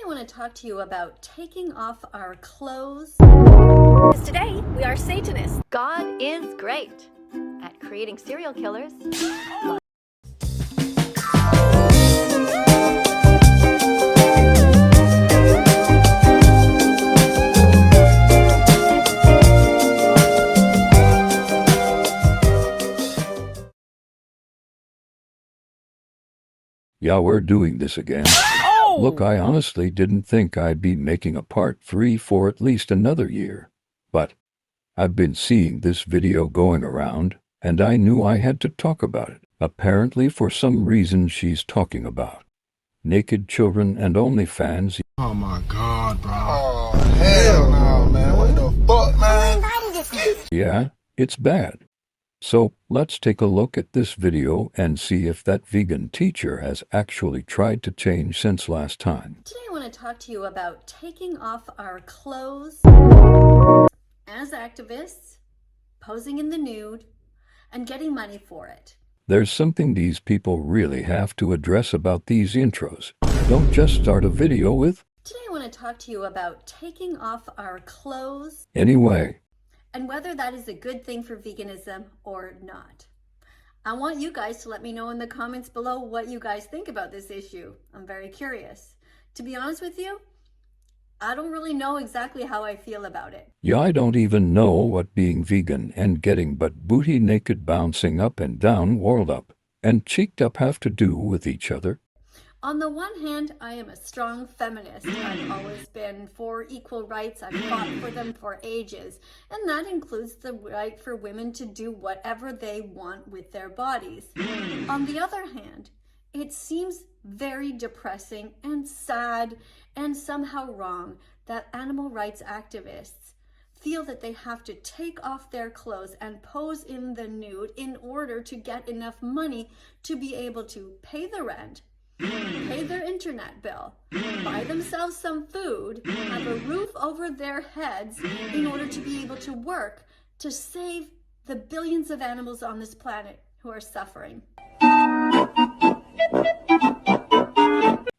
I want to talk to you about taking off our clothes. Today, we are Satanists. God is great at creating serial killers. Yeah, we're doing this again. Oh! Look, I honestly didn't think I'd be making a part 3 for at least another year. But I've been seeing this video going around, and I knew I had to talk about it. Apparently, for some reason, she's talking about naked children and OnlyFans. Oh my God, bro. Oh, hell no, man. What the fuck, man? Yeah, it's bad. So let's take a look at this video and see if that vegan teacher has actually tried to change since last time. Today I want to talk to you about taking off our clothes as activists, posing in the nude, and getting money for it. There's something these people really have to address about these intros. Don't just start a video with, Today I want to talk to you about taking off our clothes anyway. and whether that is a good thing for veganism or not. I want you guys to let me know in the comments below what you guys think about this issue. I'm very curious. To be honest with you, I don't really know exactly how I feel about it. Yeah, I don't even know what being vegan and getting butt booty naked bouncing up and down, walled up, and cheeked up have to do with each other. On the one hand, I am a strong feminist. I've always been for equal rights. I've fought for them for ages. And that includes the right for women to do whatever they want with their bodies. On the other hand, it seems very depressing and sad and somehow wrong that animal rights activists feel that they have to take off their clothes and pose in the nude in order to get enough money to be able to pay the rent, pay their internet bill, buy themselves some food, have a roof over their heads in order to be able to work to save the billions of animals on this planet who are suffering.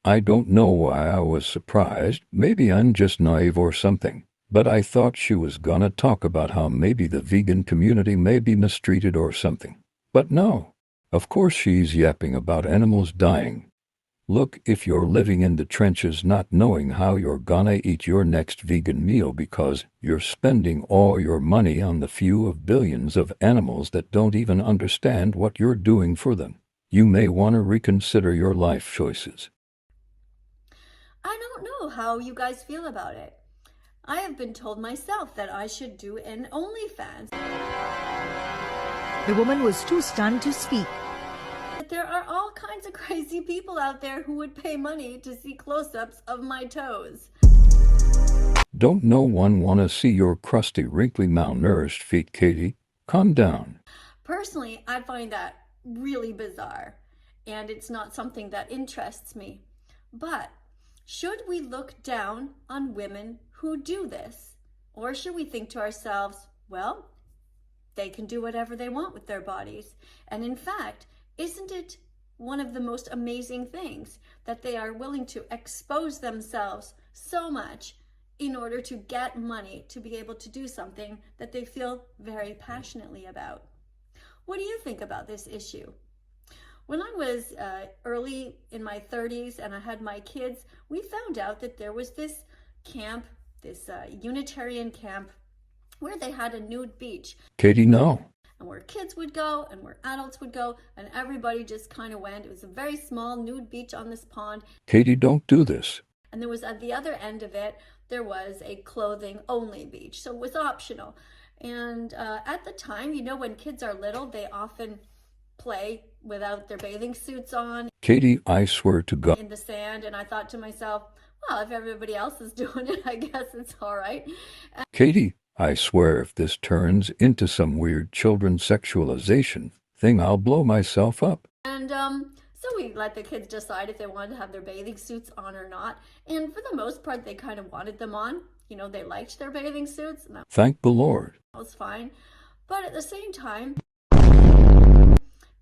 I don't know why I was surprised. Maybe I'm just naive or something. But I thought she was gonna talk about how maybe the vegan community may be mistreated or something. But no. Of course she's yapping about animals dying. Look, if you're living in the trenches not knowing how you're gonna eat your next vegan meal because you're spending all your money on the few of billions of animals that don't even understand what you're doing for them, you may want to reconsider your life choices. I don't know how you guys feel about it. I have been told myself that I should do an OnlyFans. The woman was too stunned to speak. But there are all kinds of crazy people out there who would pay money to see close-ups of my toes. Don't no one want to see your crusty, wrinkly, malnourished feet, Katie? Calm down. Personally, I find that really bizarre, and it's not something that interests me. But should we look down on women who do this? Or should we think to ourselves, well, they can do whatever they want with their bodies. And in fact, isn't it one of the most amazing things that they are willing to expose themselves so much in order to get money to be able to do something that they feel very passionately about? What do you think about this issue? When I was early in my 30s and I had my kids, we found out that there was this camp, this Unitarian camp, where they had a nude beach. Katie, no. And where kids would go and where adults would go, and everybody just kind of went. It was a very small nude beach on this pond. Katie, don't do this. And there was at the other end of it, there was a clothing only beach. So it was optional. And at the time, you know, when kids are little, they often play without their bathing suits on. Katie, I swear to God. In the sand. And I thought to myself, well, if everybody else is doing it, I guess it's all right. Katie, I swear if this turns into some weird children sexualization thing, I'll blow myself up. And so we let the kids decide if they wanted to have their bathing suits on or not. And for the most part, they kind of wanted them on. You know, they liked their bathing suits. And that Thank the Lord. was fine. But at the same time,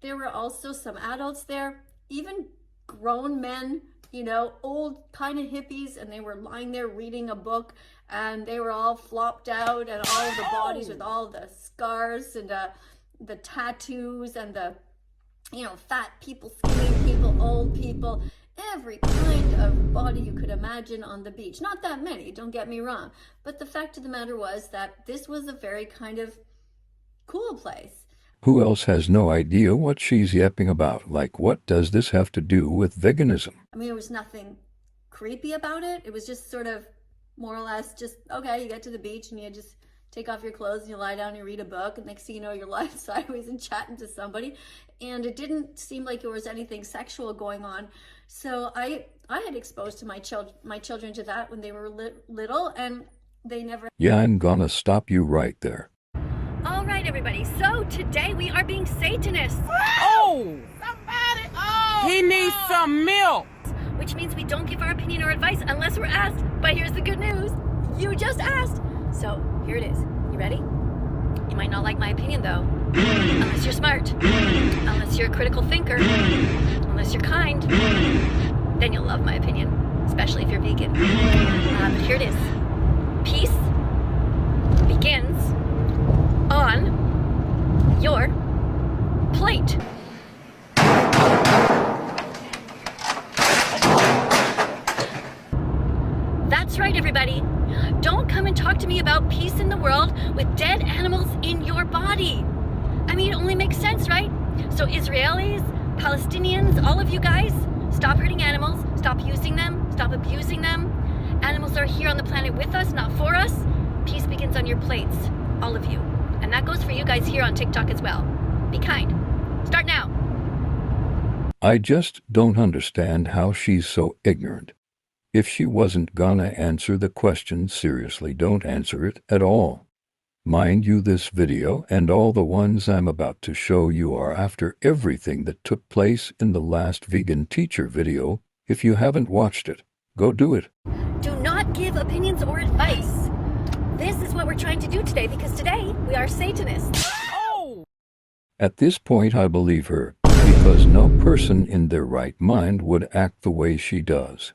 there were also some adults there, even grown men you know, old kind of hippies, and they were lying there reading a book, and they were all flopped out, and all of the bodies with all the scars and the tattoos and the, you know, fat people, skinny people, old people, every kind of body you could imagine on the beach. Not that many, don't get me wrong, but the fact of the matter was that this was a very kind of cool place. Who else has no idea what she's yapping about? Like, what does this have to do with veganism? I mean, there was nothing creepy about it. It was just sort of more or less just, okay, you get to the beach and you just take off your clothes and you lie down and you read a book, and next thing you know, you're lying sideways and chatting to somebody. And it didn't seem like there was anything sexual going on. So I had exposed to my children to that when they were little, and they never. Yeah, I'm gonna stop you right there. All right, everybody. So today we are being Satanists, Oh! Somebody! Oh! He needs some milk! which means we don't give our opinion or advice unless we're asked. But here's the good news. You just asked. So here it is. You ready? You might not like my opinion, though. Unless you're smart. Unless you're a critical thinker. Unless you're kind. Then you'll love my opinion. Especially if you're vegan. But here it is. Peace begins on your plate. That's right, everybody. Don't come and talk to me about peace in the world with dead animals in your body. I mean, it only makes sense, right? So Israelis, Palestinians, all of you guys, stop hurting animals, stop using them, stop abusing them. Animals are here on the planet with us, not for us. Peace begins on your plates, all of you. And that goes for you guys here on TikTok as well. Be kind. Start now. I just don't understand how she's so ignorant. If she wasn't gonna answer the question, seriously, don't answer it at all. Mind you, this video and all the ones I'm about to show you are after everything that took place in the last vegan teacher video. If you haven't watched it, go do it. Do not give opinions or advice. This is what we're trying to do today, because today we are Satanists. Oh! At this point, I believe her, because no person in their right mind would act the way she does.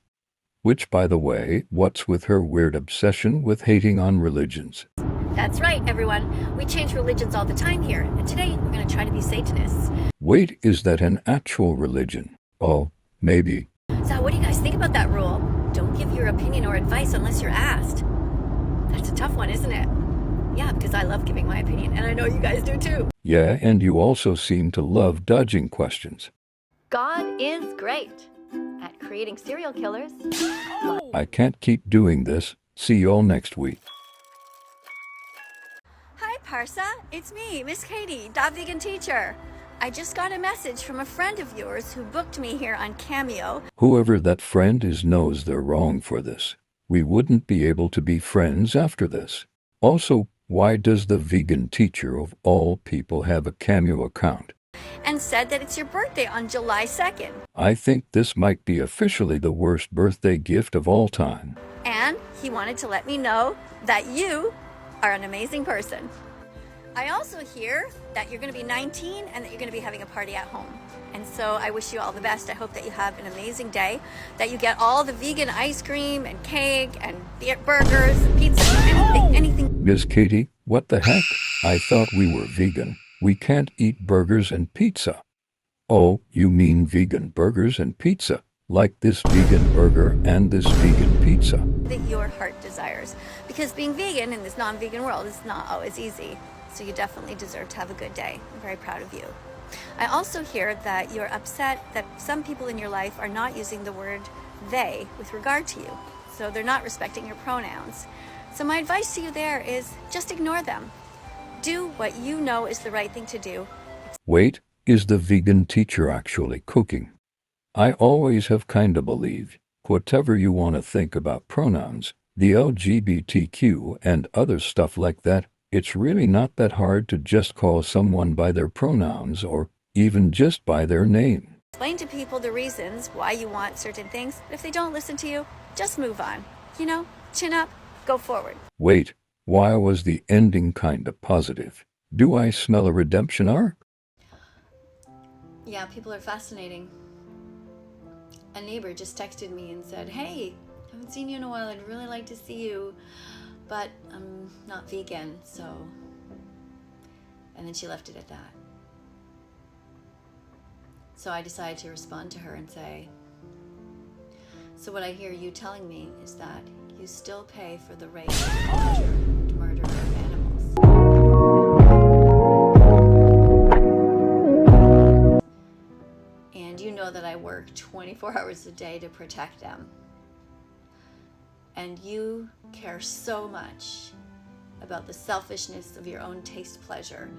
Which, by the way, what's with her weird obsession with hating on religions? That's right, everyone. We change religions all the time here, and today we're going to try to be Satanists. Wait, is that an actual religion? Oh, maybe. So what do you guys think about that rule? Don't give your opinion or advice unless you're asked. That's a tough one, isn't it? Yeah, because I love giving my opinion, and I know you guys do too. Yeah, and you also seem to love dodging questions. God is great at creating serial killers. I can't keep doing this. See y'all next week. Hi, Parsa. It's me, Miss Katie, vegan teacher. I just got a message from a friend of yours who booked me here on Cameo. Whoever that friend is knows they're wrong for this. We wouldn't be able to be friends after this. Also, why does the vegan teacher of all people have a Cameo account? And said that it's your birthday on July 2nd. I think this might be officially the worst birthday gift of all time. And he wanted to let me know that you are an amazing person. I also hear that you're going to be 19 and that you're going to be having a party at home. And so I wish you all the best. I hope that you have an amazing day, that you get all the vegan ice cream and cake and burgers and pizza, anything. Miss Katie, what the heck? I thought we were vegan. We can't eat burgers and pizza. Oh, you mean vegan burgers and pizza? Like this vegan burger and this vegan pizza. That your heart desires. Because being vegan in this non-vegan world is not always easy. So you definitely deserve to have a good day. I'm very proud of you. I also hear that you're upset that some people in your life are not using the word they with regard to you. So they're not respecting your pronouns. So my advice to you there is just ignore them. Do what you know is the right thing to do. Wait, is the vegan teacher actually cooking? I always have kinda believed, whatever you want to think about pronouns, the LGBTQ and other stuff like that, it's really not that hard to just call someone by their pronouns or even just by their name. Explain to people the reasons why you want certain things. If they don't listen to you, just move on. You know, chin up, go forward. Wait, why was the ending kinda positive? Do I smell a redemption arc? Yeah, people are fascinating. a neighbor just texted me and said, "Hey, haven't seen you in a while. I'd really like to see you, but I'm not vegan, so..." And then she left it at that. So I decided to respond to her and say, "So what I hear you telling me is that you still pay for the rape and murder of animals." And you know that I work 24 hours a day to protect them. And you care so much about the selfishness of your own taste pleasure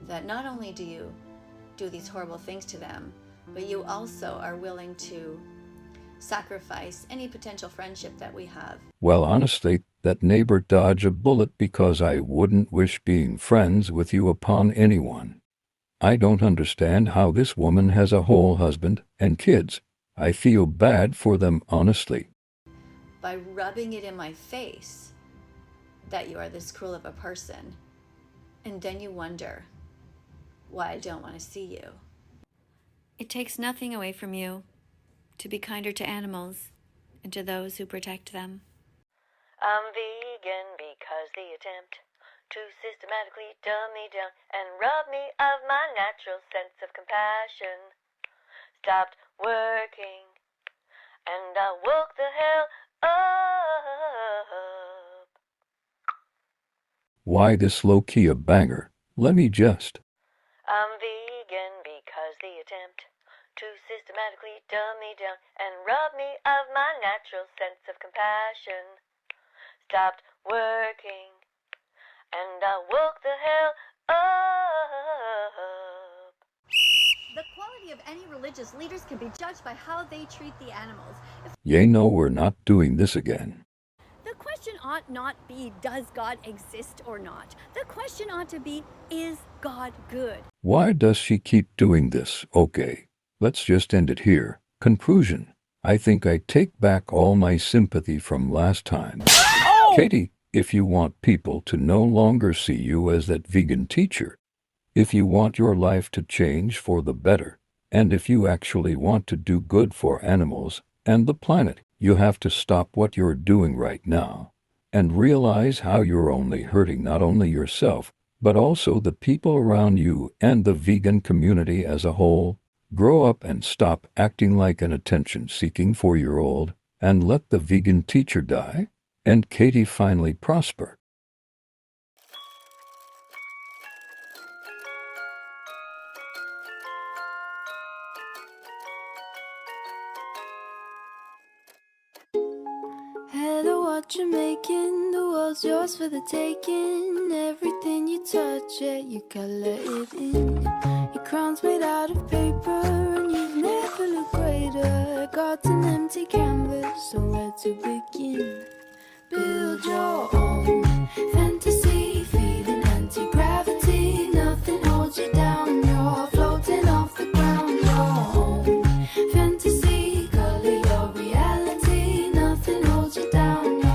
that not only do you do these horrible things to them, but you also are willing to sacrifice any potential friendship that we have. Well, honestly, that neighbor dodged a bullet because I wouldn't wish being friends with you upon anyone. I don't understand how this woman has a whole husband and kids. I feel bad for them, honestly. By rubbing it in my face that you are this cruel of a person, and then you wonder why I don't want to see you. It takes nothing away from you to be kinder to animals and to those who protect them. I'm vegan because the attempt to systematically dumb me down and rob me of my natural sense of compassion stopped working, and I woke the hell up. Why this low-key a banger? Let me just... I'm vegan because the attempt to systematically dumb me down and rob me of my natural sense of compassion stopped working, and I woke the hell up. The quality of any religious leaders can be judged by how they treat the animals. Yay, no, we're not doing this again. The question ought not be, does God exist or not? The question ought to be, is God good? Why does she keep doing this? Okay, let's just end it here. Conclusion. I think I take back all my sympathy from last time. Oh! Katie, if you want people to no longer see you as that vegan teacher, if you want your life to change for the better, and if you actually want to do good for animals and the planet, you have to stop what you're doing right now and realize how you're only hurting not only yourself, but also the people around you and the vegan community as a whole. Grow up and stop acting like an attention-seeking 4-year-old and let the vegan teacher die and Katie finally prosper. Hello, what you making? The world's yours for the taking. Everything you touch, yeah, you color it in. Your crown's made out of paper, and you've never looked greater. God's an empty canvas, so where to begin?